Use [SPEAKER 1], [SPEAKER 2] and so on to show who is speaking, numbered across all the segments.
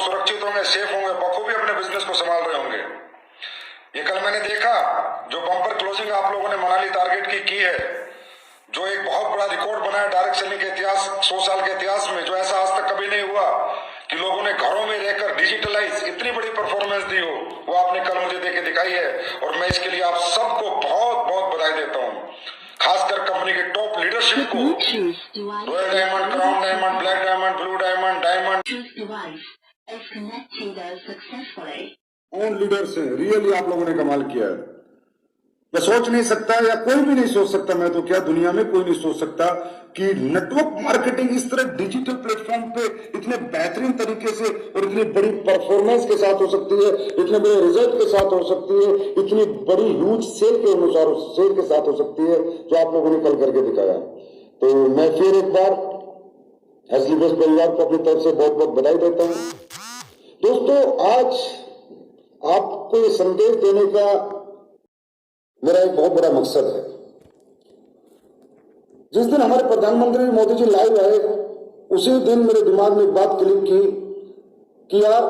[SPEAKER 1] सुरक्षित होंगे, सेफ होंगे, बखूबी अपने बिजनेस को संभाल रहे होंगे। ये कल मैंने देखा जो बम्पर क्लोजिंग आप लोगों ने मनाली टारगेट की है, जो एक बहुत बड़ा रिकॉर्ड बना है डायरेक्ट सेलिंग के इतिहास, 100 साल के इतिहास में, जो ऐसा आज तक कभी नहीं हुआ कि लोगों ने घरों में रहकर डिजिटलाइज इतनी बड़ी परफॉर्मेंस दी हो, वो आपने कल मुझे देके दिखाई है। और मैं इसके लिए आप सबको बहुत बहुत बधाई देता हूँ, खासकर कंपनी के टॉप लीडरशिप को। Royal diamond, crown diamond, black diamond, blue diamond, on leaders हैं, रियली आप लोगों ने कमाल किया है। मैं सोच नहीं सकता, या कोई भी नहीं सोच सकता, मैं तो क्या दुनिया में कोई नहीं सोच सकता कि नेटवर्क मार्केटिंग इस तरह डिजिटल प्लेटफॉर्म पे इतने बेहतरीन तरीके से और इतनी बड़ी परफॉर्मेंस के साथ हो सकती है, इतने बड़े रिजल्ट के साथ हो सकती है, इतनी बड़ी ह्यूज सेल के अनुसार सेल के साथ हो सकती है, जो आप लोगों ने कल करके दिखाया। तो मैं फिर एक बार हेस्ली बेस्ट परिवार को अपनी तरफ से बहुत बहुत बधाई देता हूं। दोस्तों, आज आपको ये संदेश देने का मेरा एक बहुत बड़ा मकसद है। जिस दिन हमारे प्रधानमंत्री मोदी जी लाइव आए, उसी दिन मेरे दिमाग में एक बात क्लिक की कि यार,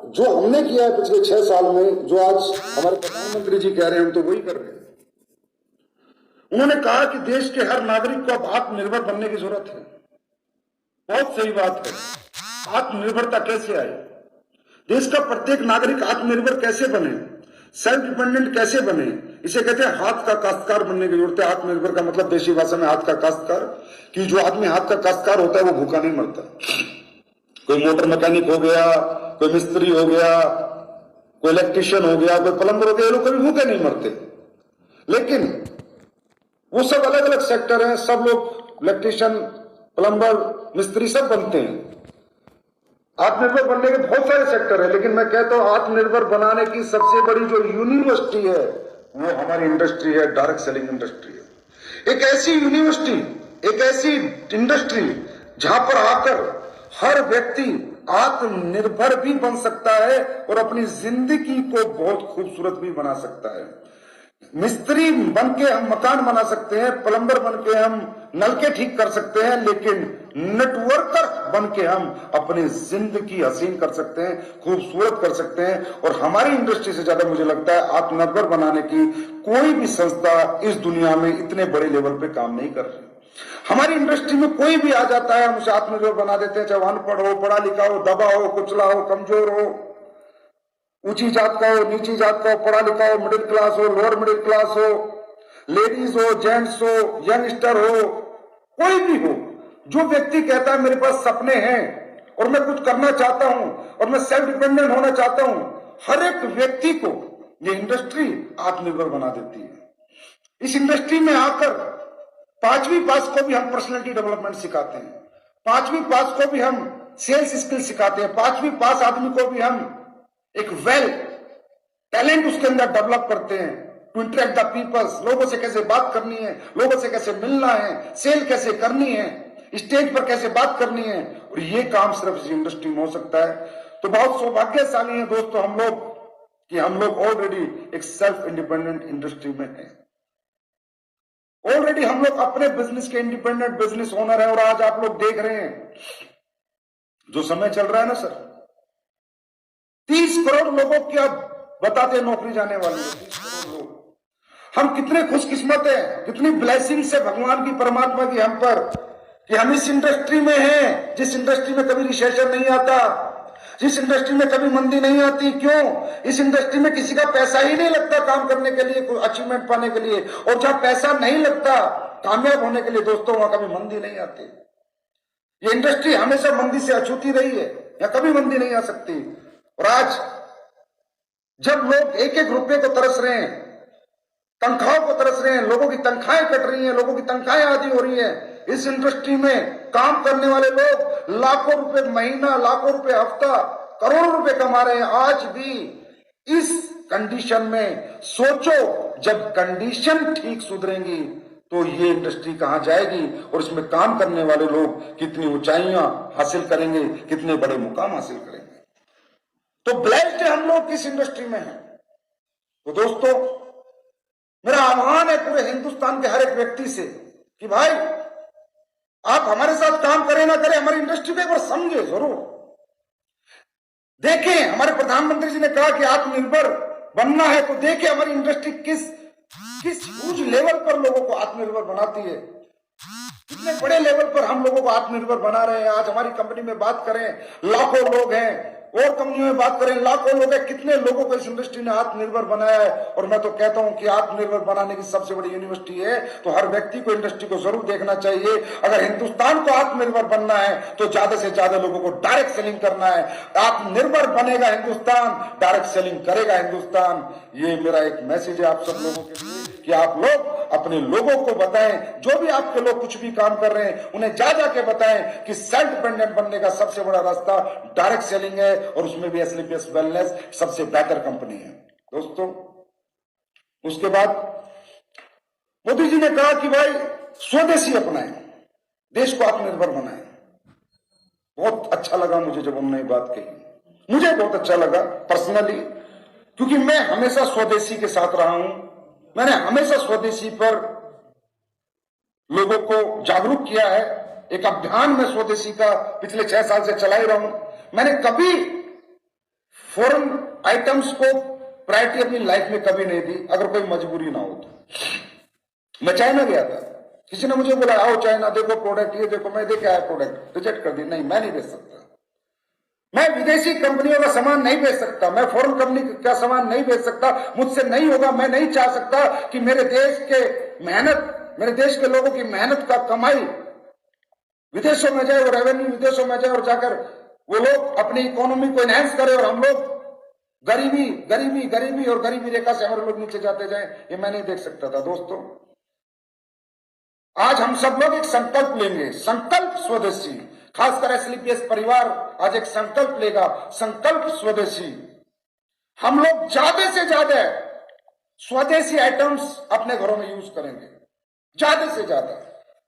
[SPEAKER 1] जो हमने किया है पिछले 6 साल में, जो आज हमारे प्रधानमंत्री जी कह रहे हैं, हम तो वही कर रहे हैं। उन्होंने कहा कि देश के हर नागरिक को अब आत्मनिर्भर बनने की जरूरत है। बहुत सही बात है। आत्मनिर्भरता कैसे आए? देश का प्रत्येक नागरिक आत्मनिर्भर कैसे बने, सेल्फ डिपेंडेंट कैसे बने? इसे कहते हैं हाथ का काश्तकार बनने की जरूरत है। आत्मनिर्भर का मतलब देशी भाषा में हाथ का काश्तकार, कि जो आदमी हाथ का काश्तकार होता है वो भूखा नहीं मरता। कोई मोटर मैकेनिक हो गया, कोई मिस्त्री हो गया, कोई इलेक्ट्रिशियन हो गया, कोई प्लम्बर हो गया, ये लोग कभी भूखे नहीं मरते। लेकिन वो सब अलग अलग सेक्टर हैं, सब लोग इलेक्ट्रिशियन, प्लम्बर, मिस्त्री सब बनते हैं। आत्मनिर्भर बनने के बहुत सारे सेक्टर है, लेकिन मैं कहता हूं आत्मनिर्भर बनाने की सबसे बड़ी जो यूनिवर्सिटी है वो हमारी इंडस्ट्री है, डायरेक्ट सेलिंग इंडस्ट्री है। एक ऐसी यूनिवर्सिटी, एक ऐसी इंडस्ट्री जहां पर आकर हर व्यक्ति आत्मनिर्भर भी बन सकता है और अपनी जिंदगी को बहुत खूबसूरत भी बना सकता है। मिस्त्री बन के हम मकान बना सकते हैं, प्लम्बर बन के हम नलके ठीक कर सकते हैं, लेकिन नेटवर्कर बन के हम अपनी जिंदगी हसीन कर सकते हैं, खूबसूरत कर सकते हैं। और हमारी इंडस्ट्री से ज्यादा मुझे लगता है आत्मनिर्भर बनाने की कोई भी संस्था इस दुनिया में इतने बड़े लेवल पे काम नहीं कर रही। हमारी इंडस्ट्री में कोई भी आ जाता है, हम उसे आत्मनिर्भर बना देते हैं, चाहे अनपढ़ हो, पढ़ा लिखा हो, दबा हो, कुचला हो, कमजोर हो, ऊंची जात का हो, नीची जात का हो, पढ़ा लिखा हो, मिडिल क्लास हो, लोअर मिडिल क्लास हो, लेडीज हो, जेंट्स हो, यंगस्टर हो, कोई भी हो, जो व्यक्ति कहता है मेरे पास सपने हैं और मैं कुछ करना चाहता हूं और मैं सेल्फ डिपेंडेंट होना चाहता हूं, हर एक व्यक्ति को ये इंडस्ट्री आत्मनिर्भर बना देती है। इस इंडस्ट्री में आकर 5वीं पास को भी हम पर्सनैलिटी डेवलपमेंट सिखाते हैं, 5वीं पास को भी हम सेल्स स्किल सिखाते हैं, 5वीं पास आदमी को भी हम एक वेल टैलेंट उसके अंदर डेवलप करते हैं, टू इंटरेक्ट द पीपल्स, लोगों से कैसे बात करनी है, लोगों से कैसे मिलना है, सेल कैसे करनी है, स्टेज पर कैसे बात करनी है। और ये काम सिर्फ इस इंडस्ट्री में हो सकता है। तो बहुत सौभाग्यशाली है दोस्तों हम लोग कि हम लोग ऑलरेडी एक सेल्फ इंडिपेंडेंट इंडस्ट्री में हैं। ऑलरेडी हम लोग अपने बिजनेस के इंडिपेंडेंट बिजनेस ओनर है। और आज आप लोग देख रहे हैं जो समय चल रहा है ना सर, 30 करोड़ लोगों की अब बताते हैं नौकरी जाने वाली है, 30 करोड़ लोग। हम कितने खुशकिस्मत हैं, कितनी ब्लेसिंग से भगवान की, परमात्मा की हम पर, कि हम इस इंडस्ट्री में हैं, जिस इंडस्ट्री में कभी रिसेशन नहीं आता, जिस इंडस्ट्री में कभी मंदी नहीं आती। क्यों? इस इंडस्ट्री में किसी का पैसा ही नहीं लगता काम करने के लिए, कोई अचीवमेंट पाने के लिए। और जहां पैसा नहीं लगता कामयाब होने के लिए दोस्तों, वहां कभी मंदी नहीं आती। ये इंडस्ट्री हमेशा मंदी से अछूती रही है, या कभी मंदी नहीं आ सकती। और आज जब लोग एक एक रुपये को तरस रहे हैं, तनख्वाहों को तरस रहे हैं, लोगों की तनख्वाहें कट रही हैं, लोगों की तनख्वाहें आधी हो रही हैं, इस इंडस्ट्री में काम करने वाले लोग लाखों रुपए महीना, लाखों रुपए हफ्ता, करोड़ों रुपए कमा रहे हैं। आज भी इस कंडीशन में सोचो, जब कंडीशन ठीक सुधरेंगी तो ये इंडस्ट्री कहां जाएगी और इसमें काम करने वाले लोग कितनी ऊंचाइयां हासिल करेंगे, कितने बड़े मुकाम हासिल करेंगे। तो ब्लेस्ड है हम लोग किस इंडस्ट्री में हैं। तो दोस्तों, मेरा आह्वान है पूरे हिंदुस्तान के हर एक व्यक्ति से कि भाई आप हमारे साथ काम करें ना करें, हमारी इंडस्ट्री को एक बार समझे जरूर। देखें, हमारे प्रधानमंत्री जी ने कहा कि आत्मनिर्भर बनना है, तो देखें हमारी इंडस्ट्री किस ह्यूज लेवल पर लोगों को आत्मनिर्भर बनाती है, कितने बड़े लेवल पर हम लोगों को आत्मनिर्भर बना रहे हैं। आज हमारी कंपनी में बात करें, लाखों लोग हैं, और कंपनियों में बात करें, लाखों लोग हैं, कितने लोगों को इस इंडस्ट्री ने आत्मनिर्भर बनाया है। और मैं तो कहता हूं कि आत्मनिर्भर बनाने की सबसे बड़ी यूनिवर्सिटी है, तो हर व्यक्ति को इंडस्ट्री को जरूर देखना चाहिए। अगर हिंदुस्तान को आत्मनिर्भर बनना है तो ज्यादा से ज्यादा लोगों को डायरेक्ट सेलिंग करना है। आत्मनिर्भर बनेगा हिंदुस्तान, डायरेक्ट सेलिंग करेगा हिंदुस्तान। ये मेरा एक मैसेज है आप सब लोगों के लिए कि आप लोग अपने लोगों को बताएं, जो भी आपके लोग कुछ भी काम कर रहे हैं उन्हें जा के बताएं कि सेल्फ डिपेंडेंट बनने का सबसे बड़ा रास्ता डायरेक्ट सेलिंग है, और उसमें भी एसलीपीएस वेलनेस सबसे बेहतर कंपनी है दोस्तों। उसके बाद मोदी जी ने कहा कि भाई स्वदेशी अपनाएं, देश को आत्मनिर्भर बनाएं। बहुत अच्छा लगा मुझे जब उन्होंने बात कही, मुझे बहुत अच्छा लगा पर्सनली, क्योंकि मैं हमेशा स्वदेशी के साथ रहा हूं। मैंने हमेशा स्वदेशी पर लोगों को जागरूक किया है। एक अभियान में स्वदेशी का पिछले 6 साल से चला ही रहा हूं। मैंने कभी फॉरेन आइटम्स को प्रायोरिटी अपनी लाइफ में कभी नहीं दी, अगर कोई मजबूरी ना हो तो। मैं चाइना गया था, किसी ने मुझे बोला आओ चाइना देखो प्रोडक्ट, ये देखो, मैं देखे आया प्रोडक्ट, रिजेक्ट कर दी, नहीं मैं नहीं बेच सकता। मैं विदेशी कंपनियों का सामान नहीं बेच सकता, मैं फॉरेन कंपनी का सामान नहीं बेच सकता, मुझसे नहीं होगा। मैं नहीं चाह सकता कि मेरे देश के मेहनत, मेरे देश के लोगों की मेहनत का कमाई विदेशों में जाए, और रेवेन्यू विदेशों में जाए, और जाकर वो लोग अपनी इकोनॉमी को एनहेंस करे, और हम लोग गरीबी गरीबी गरीबी और गरीबी रेखा से हमारे लोग नीचे जाते जाए। ये मैं नहीं देख सकता था दोस्तों। आज हम सब लोग एक संकल्प लेंगे, संकल्प स्वदेशी, खासकर एसलीपीएस परिवार आज एक संकल्प लेगा, संकल्प स्वदेशी। हम लोग ज्यादा से ज्यादा स्वदेशी आइटम्स अपने घरों में यूज करेंगे, ज्यादा से ज्यादा।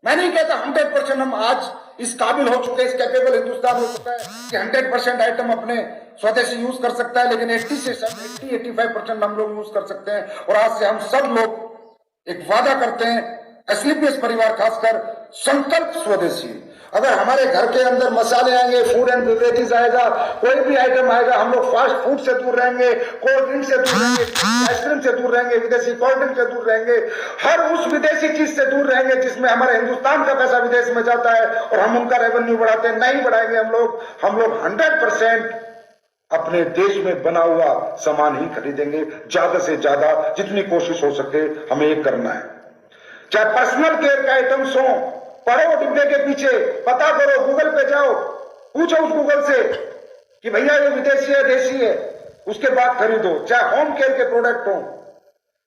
[SPEAKER 1] मैं नहीं कहता 100% हम आज इस काबिल हो चुके हैं, इस कैपेबल हिंदुस्तान हो चुका है कि 100% आइटम अपने स्वदेशी यूज कर सकता है, लेकिन 80 से 85% हम लोग यूज कर सकते हैं। और आज से हम सब लोग एक वादा करते हैं, एसलीपीएस परिवार खासकर, संकल्प स्वदेशी। अगर हमारे घर के अंदर मसाले आएंगे, फूड एंड बेवरेजेस आएगा, कोई भी आइटम आएगा, हम लोग फास्ट फूड से दूर रहेंगे, कोल्ड ड्रिंक से दूर रहेंगे, आइसक्रीम से दूर रहेंगे, विदेशी कोल्ड ड्रिंक से दूर रहेंगे, हर उस विदेशी चीज से दूर रहेंगे जिसमें हमारे हिंदुस्तान का पैसा विदेश में जाता है और हम उनका रेवेन्यू बढ़ाते हैं। नहीं बढ़ाएंगे हम लोग 100% अपने देश में बना हुआ सामान ही खरीदेंगे, ज्यादा से ज्यादा जितनी कोशिश हो सके हमें ये करना है। चाहे पर्सनल केयर के आइटम्स हो, पढ़ो डिब्बे के पीछे, पता करो, गूगल पे जाओ, पूछो उस गूगल से कि भैया ये विदेशी है देशी है, उसके बाद खरीदो। चाहे होम केयर के प्रोडक्ट हो,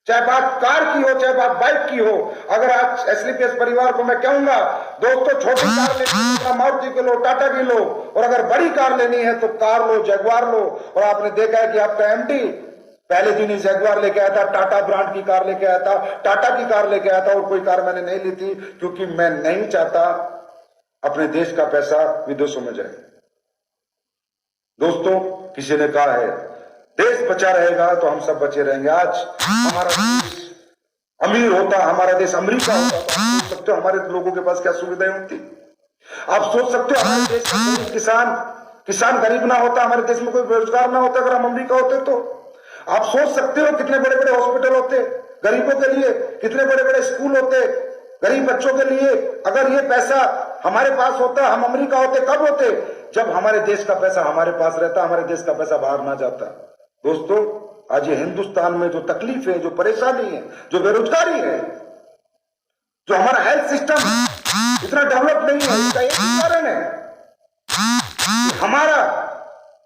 [SPEAKER 1] चाहे बात कार की हो, चाहे बात बाइक की हो। अगर आज एसलीपीएस परिवार को मैं कहूंगा दोस्तों, छोटी कार लेनी है मारुति की लो, टाटा की लो, और अगर बड़ी कार लेनी है तो कार लो, जगुआर लो। और आपने देखा है कि आपका एमडी पहले दिन ही जगुआर लेके आया था, टाटा ब्रांड की कार लेके आया था, टाटा की कार लेके आया था, और कोई कार मैंने नहीं ली थी, क्योंकि मैं नहीं चाहता अपने देश का पैसा विदेशों में जाए। दोस्तों, किसी ने कहा है देश बचा रहेगा तो हम सब बचे रहेंगे। आज हमारा देश अमीर होता, हमारा देश अमेरिका होता, तो आप सोच सकते हो हमारे लोगों के पास क्या सुविधाएं होती। आप सोच सकते हो हमारे देश का किसान गरीब ना होता, हमारे देश में कोई बेरोजगार ना होता अगर हम अमेरिका होते तो। आप सोच सकते हो कितने बड़े बड़े हॉस्पिटल होते गरीबों के लिए, कितने बड़े बड़े स्कूल होते गरीब बच्चों के लिए। अगर ये पैसा हमारे पास होता, हम अमेरिका होते, कब होते? जब हमारे देश का पैसा हमारे पास रहता, हमारे देश का पैसा बाहर ना जाता। दोस्तों, आज ये हिंदुस्तान में जो तकलीफ है, जो परेशानी है, जो बेरोजगारी है, जो हमारा हेल्थ सिस्टम इतना डेवलप नहीं है, इसका एक ही कारण है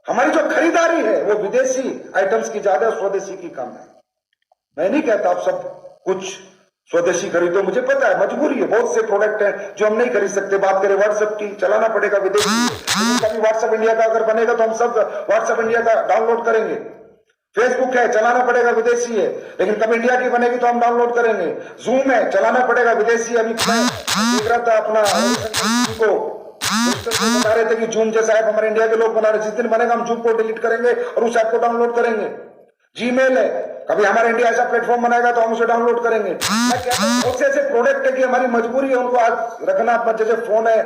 [SPEAKER 1] हमारी जो खरीदारी है वो विदेशी आइटम्स की ज्यादा, स्वदेशी की कम है। मैं नहीं कहता आप सब कुछ स्वदेशी खरीदो, मुझे पता है मजबूरी है, बहुत से प्रोडक्ट हैं जो हम नहीं खरीद सकते। बात करें व्हाट्सएप की, चलाना पड़ेगा विदेशी। कभी व्हाट्सएप इंडिया का अगर बनेगा तो हम सब व्हाट्सएप इंडिया का डाउनलोड करेंगे। फेसबुक है, चलाना पड़ेगा विदेशी है, लेकिन कब इंडिया की बनेगी तो हम डाउनलोड करेंगे। जूम है, चलाना पड़ेगा विदेशी। अभी देख रहा था अपना को बता रहे थे कि जूम जैसा ऐप हमारे इंडिया के लोग बना रहे, जिस दिन बनेगा हम जूम को डिलीट करेंगे और उस ऐप को डाउनलोड करेंगे। जीमेल है, कभी हमारा इंडिया ऐसा प्लेटफॉर्म बनाएगा तो हम उसे डाउनलोड करेंगे। मैं कहता हूं बहुत से ऐसे प्रोडक्ट है कि हमारी मजबूरी है उनको आज रखना। जैसे फोन है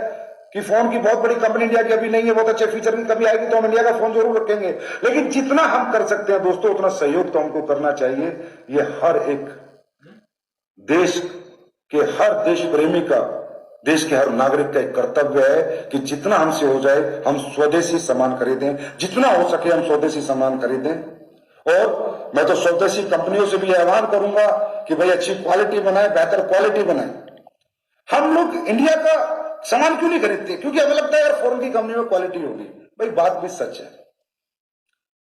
[SPEAKER 1] कि फोन की बहुत बड़ी कंपनी इंडिया की अभी नहीं है, बहुत अच्छे फीचर की कभी आएगी तो हम इंडिया का फोन जरूर रखेंगे, लेकिन जितना हम कर सकते हैं दोस्तों उतना सहयोग तो हमको करना चाहिए। ये हर एक देश के हर देश प्रेमी का, देश के हर नागरिक का एक कर्तव्य है कि जितना हमसे हो जाए हम स्वदेशी सामान खरीदें, जितना हो सके हम स्वदेशी सामान खरीदें। और मैं तो स्वदेशी कंपनियों से भी आह्वान करूंगा कि भाई अच्छी क्वालिटी बनाए, बेहतर क्वालिटी बनाए। हम लोग इंडिया का सामान क्यों नहीं खरीदते? क्योंकि हमें लगता है यार फॉरेन की कंपनी में क्वालिटी होगी। भाई बात भी सच है,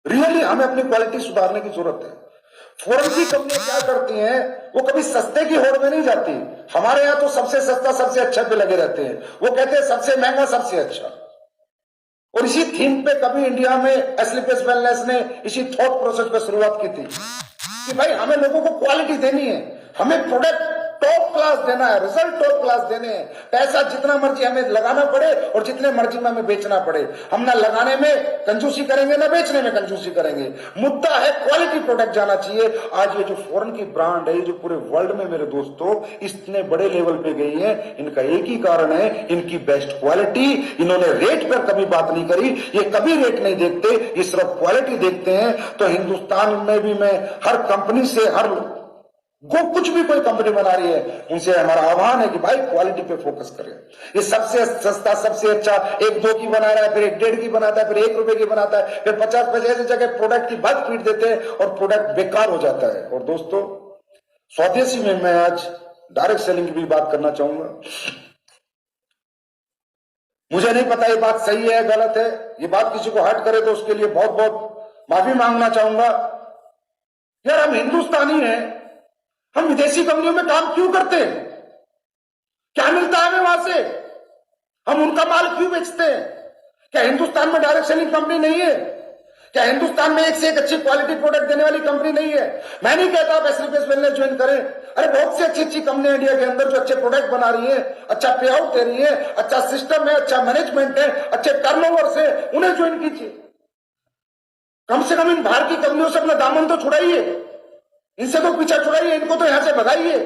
[SPEAKER 1] रियली हमें अपनी क्वालिटी सुधारने की जरूरत है। फॉरेन की कंपनियां क्या करती हैं, वो कभी सस्ते की होड़ में नहीं जाती। हमारे यहां तो सबसे सस्ता सबसे अच्छा पे लगे रहते हैं, वो कहते हैं सबसे महंगा सबसे अच्छा। और इसी थीम पे कभी इंडिया में एस्लीपियस वेलनेस ने इसी थॉट प्रोसेस पे शुरुआत की थी कि भाई हमें लोगों को क्वालिटी देनी है, हमें प्रोडक्ट टॉप क्लास देना है, रिजल्ट टॉप क्लास देने हैं। पैसा जितना मर्जी हमें लगाना पड़े और जितने मर्जी में हमें बेचना पड़े, हम ना लगाने में कंजूसी करेंगे ना बेचने में कंजूसी करेंगे। मुद्दा है क्वालिटी प्रोडक्ट जाना चाहिए। आज ये जो फॉरेन की ब्रांड है, जो पूरे वर्ल्ड में मेरे दोस्तों इतने बड़े लेवल पे गई है, इनका एक ही कारण है, इनकी बेस्ट क्वालिटी। इन्होंने रेट पर कभी बात नहीं करी, ये कभी रेट नहीं देखते, ये सिर्फ क्वालिटी देखते हैं। तो हिंदुस्तान में भी मैं हर कंपनी से, हर कुछ भी कोई कंपनी बना रही है, उनसे हमारा आह्वान है कि भाई क्वालिटी पे फोकस करें। ये सबसे सस्ता सबसे अच्छा 1-2 की बना रहा है, फिर 1-1.5 की बनाता है, फिर 1 रुपए की बनाता है, फिर 50 पैसे ऐसी जगह प्रोडक्ट की बात पीट देते हैं और प्रोडक्ट बेकार हो जाता है। और दोस्तों स्वदेशी में मैं आज डायरेक्ट सेलिंग की भी बात करना चाहूंगा। मुझे नहीं पता ये बात सही है गलत है, ये बात किसी को हर्ट करे तो उसके लिए बहुत बहुत माफी मांगना चाहूंगा। यार हम हिंदुस्तानी हैं, हम विदेशी कंपनियों में काम क्यों करते हैं? क्या मिलता है हमें वहां से? हम उनका माल क्यों बेचते हैं? क्या हिंदुस्तान में डायरेक्ट सेलिंग कंपनी नहीं है? क्या हिंदुस्तान में एक से एक अच्छी क्वालिटी प्रोडक्ट देने वाली कंपनी नहीं है? मैं नहीं कहता आप एस्लीपियस वेलनेस ज्वाइन करें। अरे बहुत सी अच्छी अच्छी कंपनियां इंडिया के अंदर जो अच्छे प्रोडक्ट बना रही है, अच्छा पे आउट दे रही है, अच्छा सिस्टम है, अच्छा मैनेजमेंट है, अच्छे टर्नओवर से, उन्हें ज्वाइन कीजिए। कम से कम इन बाहर की कंपनियों से अपना दामन तो छुड़ाइए, इनसे तो पीछा छुड़ाइए, इनको तो यहां से भगाइए।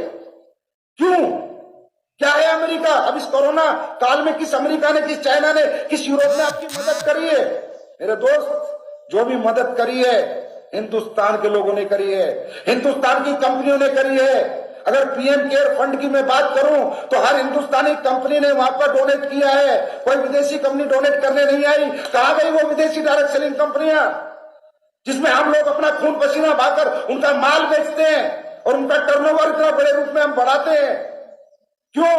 [SPEAKER 1] क्यों? क्या है अमेरिका? अब इस कोरोना काल में किस अमेरिका ने, किस चाइना ने, किस यूरोप ने आपकी मदद करी है? मेरे दोस्त, जो भी मदद करी है हिंदुस्तान के लोगों ने करी है, हिंदुस्तान की कंपनियों ने करी है। अगर पीएम केयर फंड की मैं बात करूं तो हर हिंदुस्तानी कंपनी ने वहां पर डोनेट किया है, कोई विदेशी कंपनी डोनेट करने नहीं आई। कहां गई वो विदेशी डायरेक्ट सेलिंग कंपनियां जिसमें हम लोग अपना खून पसीना बहाकर उनका माल बेचते हैं और उनका टर्नओवर इतना बड़े रूप में हम बढ़ाते हैं? क्यों?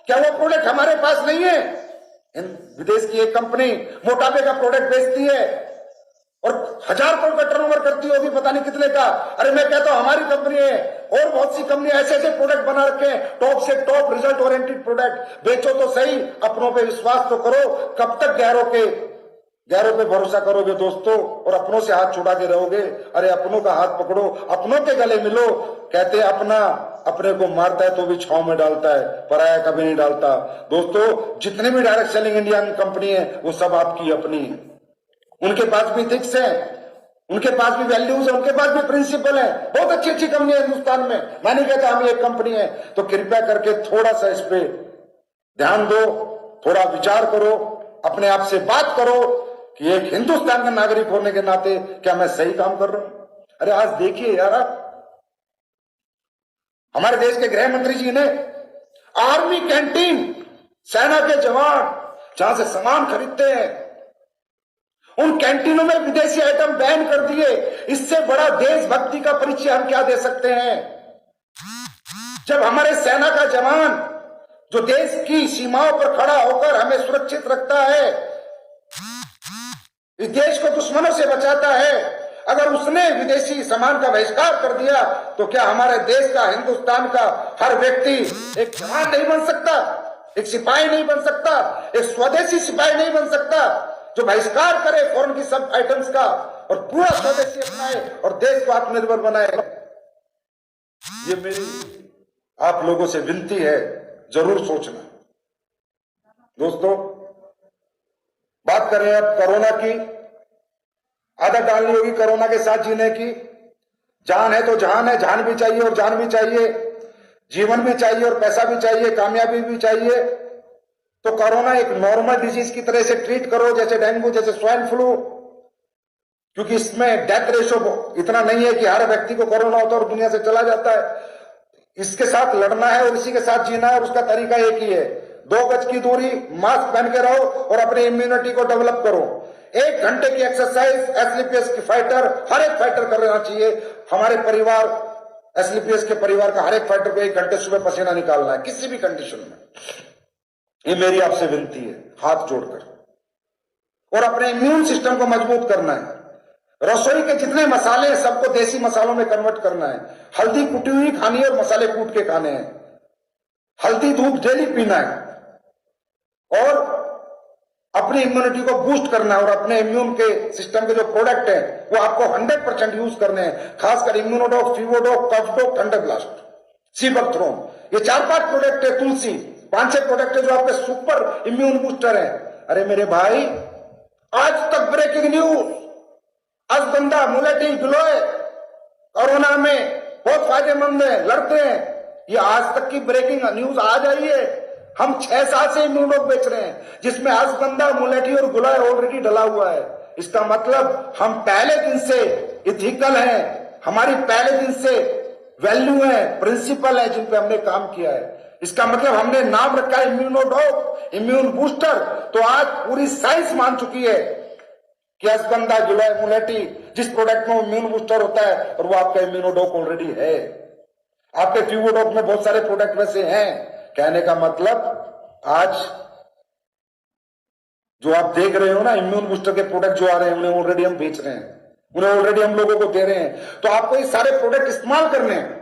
[SPEAKER 1] क्या वो प्रोडक्ट हमारे पास नहीं है? विदेश की एक कंपनी मोटापे का प्रोडक्ट बेचती है और 1000 करोड़ का टर्नओवर करती है, वो भी पता नहीं कितने का। अरे मैं कहता हूं हमारी कंपनी है और बहुत सी कंपनी ऐसे ऐसे प्रोडक्ट बना रखे हैं, टॉप से टॉप रिजल्ट ओरिएंटेड प्रोडक्ट। बेचो तो सही, अपनों पे विश्वास तो करो। कब तक गैरों पे भरोसा करोगे दोस्तों और अपनों से हाथ छुड़ा के रहोगे? अरे अपनों का हाथ पकड़ो, अपनों के गले मिलो। कहते हैं अपना अपने को मारता है तो भी छांव में डालता है, पराया कभी नहीं डालता। दोस्तों जितने भी डायरेक्ट सेलिंग इंडियन कंपनी है वो सब आपकी अपनी है। उनके पास भी थिक्स है, उनके पास भी वैल्यूज है, उनके पास भी प्रिंसिपल है। बहुत अच्छी अच्छी कंपनी है हिंदुस्तान में, मैं नहीं कहता हम एक कंपनी है। तो कृपया करके थोड़ा सा इस पे ध्यान दो, थोड़ा विचार करो, अपने आप से बात करो कि एक हिंदुस्तान का नागरिक होने के नाते क्या मैं सही काम कर रहा हूं? अरे आज देखिए यार, हमारे देश के गृह मंत्री जी ने आर्मी कैंटीन, सेना के जवान जहां से सामान खरीदते हैं, उन कैंटीनों में विदेशी आइटम बैन कर दिए। इससे बड़ा देशभक्ति का परिचय हम क्या दे सकते हैं? जब हमारे सेना का जवान जो देश की सीमाओं पर खड़ा होकर हमें सुरक्षित रखता है, इस देश को दुश्मनों से बचाता है, अगर उसने विदेशी सामान का बहिष्कार कर दिया तो क्या हमारे देश का, हिंदुस्तान का हर व्यक्ति एक जवान नहीं बन सकता, एक सिपाही नहीं बन सकता, एक स्वदेशी सिपाही नहीं बन सकता जो बहिष्कार करे फॉरेन की सब आइटम्स का और पूरा स्वदेशी अपनाए और देश को आत्मनिर्भर बनाए? ये मेरी आप लोगों से विनती है, जरूर सोचना। दोस्तों बात करें अब कोरोना की। आदत डालनी होगी कोरोना के साथ जीने की। जान है तो जहान है, जान भी चाहिए और जान भी चाहिए, जीवन भी चाहिए और पैसा भी चाहिए, कामयाबी भी चाहिए। तो कोरोना एक नॉर्मल डिजीज की तरह से ट्रीट करो, जैसे डेंगू, जैसे स्वाइन फ्लू, क्योंकि इसमें डेथ रेशो इतना नहीं है कि हर व्यक्ति को कोरोना होता है और दुनिया से चला जाता है। इसके साथ लड़ना है और इसी के साथ जीना है, और उसका तरीका एक ही है, 2 गज की दूरी, मास्क पहन के रहो और अपनी इम्यूनिटी को डेवलप करो। 1 घंटे की एक्सरसाइज एसलीपीएस की फाइटर, हर एक फाइटर कर लेना चाहिए। हमारे परिवार, एसलीपीएस के परिवार का हर एक फाइटर को 1 घंटे सुबह पसीना निकालना है, किसी भी कंडीशन में। ये मेरी आपसे विनती है, हाथ जोड़कर। और अपने इम्यून सिस्टम को मजबूत करना है। रसोई के जितने मसाले हैं सबको देसी मसालों में कन्वर्ट करना है। हल्दी कुटी हुई खानी है और मसाले कूट के खाने हैं। हल्दी दूध डेली पीना है और अपनी इम्यूनिटी को बूस्ट करना है। और अपने इम्यून के सिस्टम के जो प्रोडक्ट हैं वो आपको 100% यूज करने हैं, खासकर इम्यूनोडॉक, फीवोडॉक, कफडॉक, थंडरब्लास्ट, सीबकथ्रोन, ये 4-5 प्रोडक्ट है, तुलसी 5-6 प्रोडक्ट है जो आपके सुपर इम्यून बूस्टर है। अरे मेरे भाई, आज तक ब्रेकिंग न्यूज, अश्वगंधा, मुलेठी, गिलोय कोरोना में बहुत फायदेमंद है, लड़ते हैं। ये आज तक की ब्रेकिंग न्यूज आज आई है। हम 6 साल से इम्यूनोक बेच रहे हैं जिसमें अश्वगंधा, मुलेठी और गिलोय ऑलरेडी डला हुआ है। इसका मतलब हम पहले दिन से इथिकल हैं, हमारी पहले दिन से वैल्यू है, प्रिंसिपल है जिन पे हमने काम किया है। इसका मतलब हमने नाम रखा है इम्यूनोडॉक, इम्यून बूस्टर। तो आज पूरी साइंस मान चुकी है कि अश्वगंधा, गिलोय, मुलेठी जिस प्रोडक्ट में इम्यून बूस्टर होता है और वो आपका इम्यूनोडॉक ऑलरेडी है। आपके फीवोडॉक में बहुत सारे प्रोडक्ट वैसे हैं। कहने का मतलब आज जो आप देख रहे हो ना, इम्यून बूस्टर के प्रोडक्ट जो आ रहे हैं उन्हें ऑलरेडी हम बेच रहे हैं, उन्हें ऑलरेडी हम लोगों को दे रहे हैं। तो आपको ये सारे प्रोडक्ट इस्तेमाल करने हैं,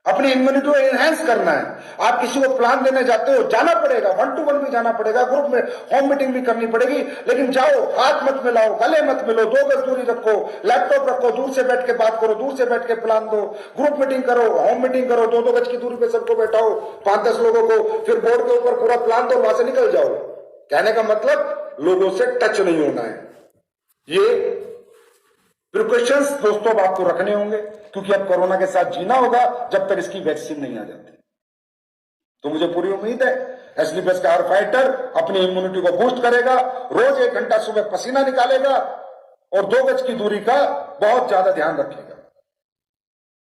[SPEAKER 1] अपनी इम्यूनिटी को एनहांस करना है। आप किसी को प्लान देने जाते हो, जाना पड़ेगा, 1 to 1 भी जाना पड़ेगा, ग्रुप में होम मीटिंग भी करनी पड़ेगी, लेकिन जाओ, हाथ मत मिलाओ, गले मत मिलो, 2 गज दूरी रखो, लैपटॉप रखो, दूर से बैठ के बात करो, दूर से बैठ के प्लान दो, ग्रुप मीटिंग करो, होम मीटिंग करो, 2-2 गज की दूरी पे सबको बैठाओ, 5-10 लोगों को, फिर बोर्ड के ऊपर पूरा प्लान दो, वहां से निकल जाओ। कहने का मतलब लोगों से टच नहीं होना है। ये प्रिकॉशंस दोस्तों अब आपको रखने होंगे, क्योंकि अब कोरोना के साथ जीना होगा जब तक इसकी वैक्सीन नहीं आ जाती। तो मुझे पूरी उम्मीद है एसलीपीएस का हर फाइटर अपनी इम्यूनिटी को बूस्ट करेगा, रोज 1 घंटा सुबह पसीना निकालेगा और 2 गज की दूरी का बहुत ज्यादा ध्यान रखेगा।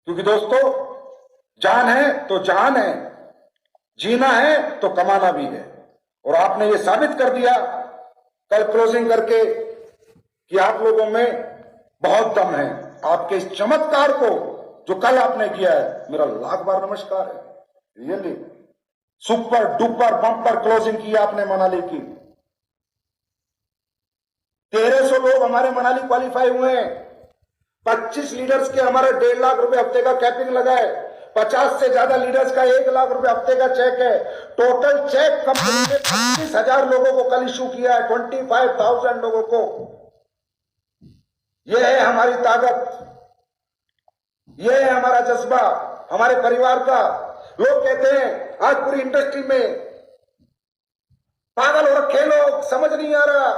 [SPEAKER 1] क्योंकि दोस्तों, जान है तो जहान है, जीना है तो कमाना भी है। और आपने ये साबित कर दिया कल क्लोजिंग करके कि आप लोगों में बहुत दम है। आपके इस चमत्कार को जो कल आपने किया है, मेरा लाख बार नमस्कार है। Really super duper bumper closing की आपने मनाली की। 1300 लोग हमारे मनाली क्वालिफाई हुए हैं। 25 लीडर्स के हमारे 1.5 लाख रुपए हफ्ते का कैपिंग लगा है। 50 से ज्यादा लीडर्स का 1 लाख रुपए हफ्ते का चेक है। टोटल चेक कंपनी ने 25,000 लोगों को कल इशू किया है, 25,000 लोगों को। यह है हमारी ताकत, यह है हमारा जज्बा हमारे परिवार का। लोग कहते हैं आज पूरी इंडस्ट्री में पागल हो रखे लोग, समझ नहीं आ रहा,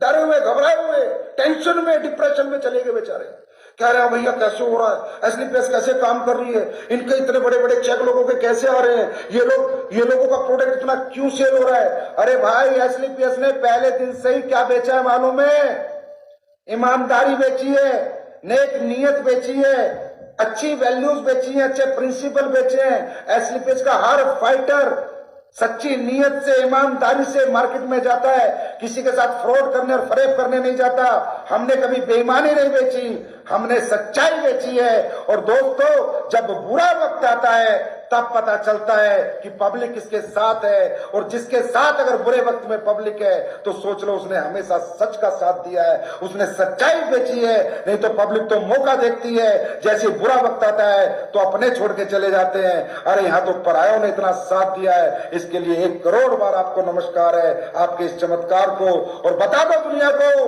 [SPEAKER 1] डरे हुए, घबराए हुए, टेंशन में, डिप्रेशन में चले गए बेचारे। कह रहे हैं भैया कैसे हो रहा है, एसलीपीएस कैसे काम कर रही है, इनके इतने बड़े बड़े चेक लोगों के कैसे आ रहे हैं, ये लोगों का प्रोडक्ट इतना क्यों सेल हो रहा है। अरे भाई, एसलीपीएस ने पहले दिन से ही क्या बेचा है मालूम है? ईमानदारी बेची है, नेक नीयत बेची है, अच्छी वैल्यूज बेची है, अच्छे प्रिंसिपल बेचे हैं। एसलीपीएस का हर फाइटर सच्ची नीयत से, ईमानदारी से मार्केट में जाता है, किसी के साथ फ्रॉड करने और फरेब करने नहीं जाता। हमने कभी बेईमानी नहीं बेची, हमने सच्चाई बेची है। और दोस्तों, जब बुरा वक्त आता है तब पता चलता है कि पब्लिक किसके साथ है। और जिसके साथ अगर बुरे वक्त में पब्लिक है तो सोच लो उसने हमेशा सच का साथ दिया है, उसने सच्चाई बेची है। नहीं तो पब्लिक तो मौका देखती है, जैसे बुरा वक्त आता है तो अपने छोड़ के चले जाते हैं। अरे यहां तो परायों ने इतना साथ दिया है, इसके लिए 1 करोड़ बार आपको नमस्कार है, आपके इस चमत्कार को। और बता दो दुनिया को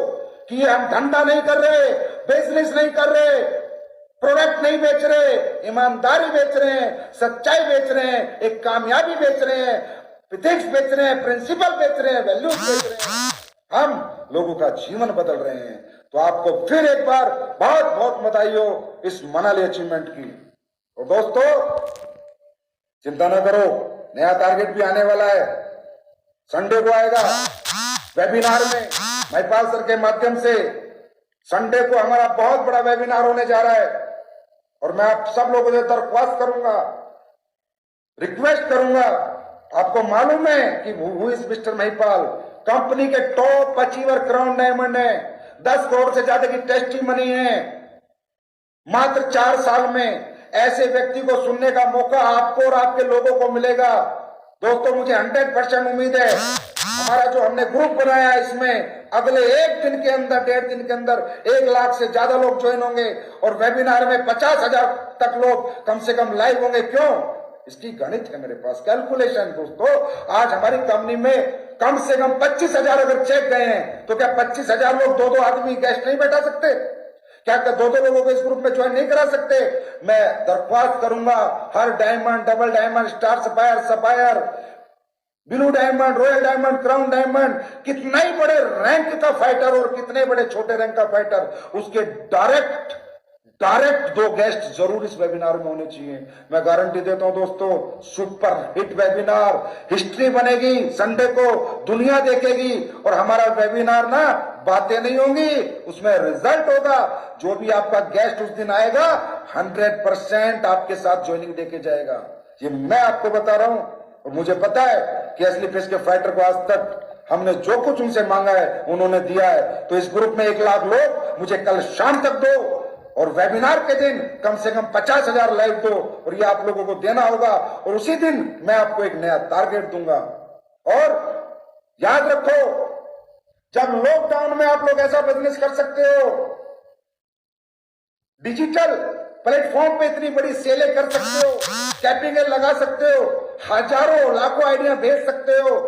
[SPEAKER 1] कि हम धंधा नहीं कर रहे, बिजनेस नहीं कर रहे, प्रोडक्ट नहीं बेच रहे, ईमानदारी बेच रहे हैं, सच्चाई बेच रहे हैं, एक कामयाबी बेच रहे हैं, एथिक्स बेच रहे हैं, प्रिंसिपल बेच रहे हैं, वैल्यूज बेच रहे हैं। हम लोगों का जीवन बदल रहे हैं। तो आपको फिर एक बार बहुत बहुत बधाई हो इस मनाली अचीवमेंट की। और दोस्तों, चिंता न करो, नया टारगेट भी आने वाला है।
[SPEAKER 2] संडे को आएगा वेबिनार में महिपाल सर के माध्यम से। संडे को हमारा बहुत बड़ा वेबिनार होने जा रहा है और मैं आप सब लोगों से दरख्वास्त करूंगा, रिक्वेस्ट करूंगा। आपको मालूम है कि who is mister Mahipal? Company के टॉप अचीवर क्राउन डायमंड है। 10 करोड़ से ज्यादा की टेस्टी मनी है। मात्र 4 साल में ऐसे व्यक्ति को सुनने का मौका आपको और आपके लोगों को मिलेगा। दोस्तों, मुझे 100% उम्मीद है हमारा जो हमने ग्रुप बनाया है इसमें अगले 1 दिन के अंदर, 1.5 दिन के अंदर 1 लाख से ज्यादा लोग ज्वाइन होंगे और वेबिनार में 50,000 तक लोग कम से कम लाइव होंगे। क्यों? इसकी गणित है मेरे पास, कैलकुलेशन। दोस्तों, आज हमारी कंपनी में कम से कम 25,000 अगर चेक गए हैं तो क्या 25,000 लोग 2-2 आदमी गेस्ट नहीं बैठा सकते? क्या 2-2 लोगों को इस ग्रुप में ज्वाइन नहीं करा सकते? मैं दरख्वास्त करूंगा हर diamond, double diamond, star sapphire, sapphire, blue diamond, royal diamond, crown diamond, कितना ही बड़े रैंक का फाइटर और कितने बड़े छोटे रैंक का फाइटर, उसके डायरेक्ट 2 गेस्ट जरूर इस वेबिनार में होने चाहिए। मैं गारंटी देता हूं दोस्तों, सुपर हिट वेबिनार, हिस्ट्री बनेगी। संडे को दुनिया देखेगी और हमारा वेबिनार ना बातें नहीं होंगी, उसमें रिजल्ट होगा। जो भी आपका गेस्ट उस दिन आएगा 100% आपके साथ ज्वाइनिंग देके जाएगा। ये मैं आपको बता रहा हूं और मुझे पता है कि असली फिश के फाइटर को आज तक हमने जो कुछ उनसे मांगा है उन्होंने दिया है। तो इस ग्रुप में 1 लाख लोग मुझे कल शाम तक दो और वेबिनार के दिन कम से कम 50,000 लाइव दो और ये आप लोगों को देना होगा। और उसी दिन मैं आपको एक नया टारगेट दूंगा। और याद रखो, जब लॉकडाउन में आप लोग ऐसा बिजनेस कर सकते हो, डिजिटल प्लेटफॉर्म पे इतनी बड़ी सेलें कर सकते हो, कैपिंग लगा सकते हो, हजारों लाखों आइडिया भेज सकते हो,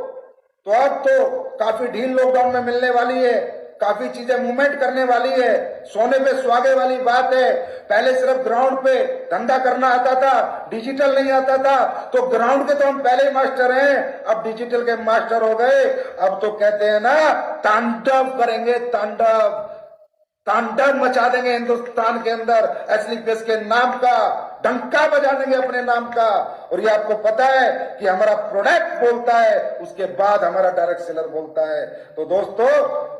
[SPEAKER 2] तो अब तो काफी ढील लॉकडाउन में मिलने वाली है। काफी चीजें मूवमेंट करने वाली है। सोने पे सुहागे वाली बात है। पहले सिर्फ ग्राउंड पे धंधा करना आता था, डिजिटल नहीं आता था। तो ग्राउंड के तो हम पहले मास्टर हैं, अब डिजिटल के मास्टर हो गए। अब तो कहते हैं ना, तांडव करेंगे, तांडव मचा देंगे हिंदुस्तान के अंदर। असली फिश के नाम का डंका बजा देंगे, अपने नाम का। और ये आपको पता है कि हमारा प्रोडक्ट बोलता है, उसके बाद हमारा डायरेक्ट सेलर बोलता है। तो दोस्तों,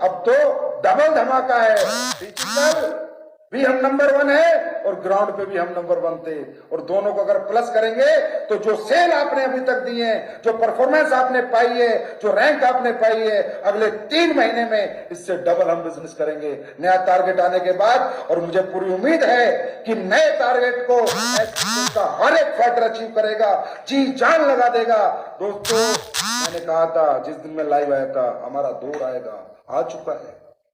[SPEAKER 2] अब तो डबल धमाका है। डिजिटल भी हम नंबर 1 है और ग्राउंड पे भी हम नंबर 1 थे। और दोनों को अगर प्लस करेंगे तो जो सेल आपने अभी तक दी है, जो परफॉर्मेंस आपने पाई है, जो रैंक आपने पाई है, अगले 3 महीने में इससे डबल हम बिजनेस करेंगे नया टारगेट आने के बाद। और मुझे पूरी उम्मीद है कि नए टारगेट को का हर एक फाइटर अचीव करेगा, जी जान लगा देगा। दोस्तों, मैंने कहा था जिस दिन मैं लाइव आया था, हमारा दौर आएगा, आ चुका है।